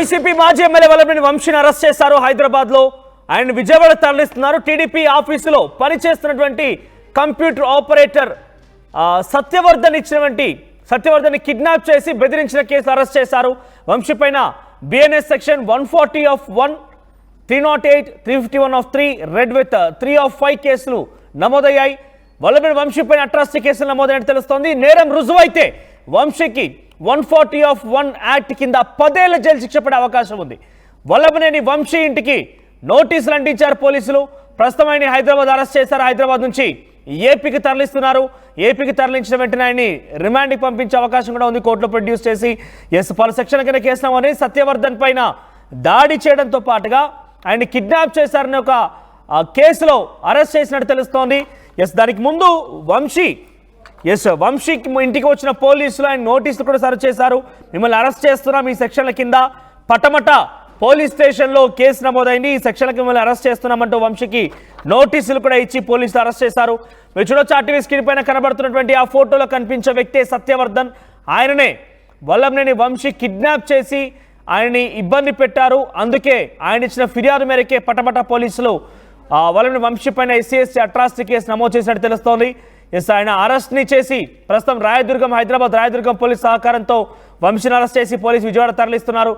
YCP మాజీ MLA Vallabhaneni వంశీని arrest చేశారు హైదరాబాద్ లో. ఆయన విజయవాడ తరలిస్తున్నారు. టీడీపీ ఆఫీసులో పనిచేస్తున్నటువంటి కంప్యూటర్ ఆపరేటర్ సత్యవర్ధన్ కిడ్నాప్ చేసి బెదిరించిన కేసులో అరెస్ట్ చేశారు. వంశీ పైన BNS section 140 of 1, 308, 351 of 3, red with 3 of 5 కేసులు నమోదయ్యాయి. వల్లభనేని వంశీ పైన అట్రాసిటీ కేసులు నమోదైనట్టు తెలుస్తోంది. నేరం రుజువైతే వంశీకి 140 ఆఫ్ 1 యాక్ట్ కింద 10 ఏళ్ల జైలు శిక్ష పడే అవకాశం ఉంది. వల్లభనేని వంశీ ఇంటికి నోటీసులు అంటించారు పోలీసులు. ప్రస్తుతం ఆయన హైదరాబాద్ అరెస్ట్ చేశారు. హైదరాబాద్ నుంచి ఏపీకి తరలిస్తున్నారు. ఏపీకి తరలించిన వెంటనే ఆయన్ని రిమాండ్కి పంపించే అవకాశం కూడా ఉంది. కోర్టులో ప్రొడ్యూస్ చేసి పలు సెక్షన్ల కింద కేసు నమోదై సత్యవర్ధన్ పైన దాడి చేయడంతో పాటుగా ఆయన్ని కిడ్నాప్ చేశారని ఒక కేసులో అరెస్ట్ చేసినట్టు తెలుస్తోంది. దానికి ముందు వంశీకి ఇంటికి వచ్చిన పోలీసులు ఆయన నోటీసులు కూడా సర్వ్ చేశారు. మిమ్మల్ని అరెస్ట్ చేస్తున్నాం ఈ సెక్షన్ల కింద, పటమట పోలీస్ స్టేషన్లో కేసు నమోదైంది, ఈ సెక్షన్లకి మిమ్మల్ని అరెస్ట్ చేస్తున్నామంటూ వంశీకి నోటీసులు కూడా ఇచ్చి పోలీసులు అరెస్ట్ చేశారు. మీరు చూడొచ్చు ఆర్టీవీ స్క్రీన్ పైన కనబడుతున్నటువంటి ఆ ఫోటోలో కనిపించే వ్యక్తే సత్యవర్ధన్. ఆయననే వల్లభనేని వంశీ కిడ్నాప్ చేసి ఆయన్ని ఇబ్బంది పెట్టారు. అందుకే ఆయన ఇచ్చిన ఫిర్యాదు మేరకే పటమట పోలీసులు వల్లభనేని వంశీ పైన SC/ST అట్రాసిటీ కేసు నమోదు చేసినట్టు తెలుస్తోంది. ఆయన అరెస్ట్ని చేసి ప్రస్తుతం హైదరాబాద్ రాయదుర్గం పోలీస్ సహకారంతో వంశీని అరెస్ట్ చేసి పోలీసు విజయవాడ తరలిస్తున్నారు.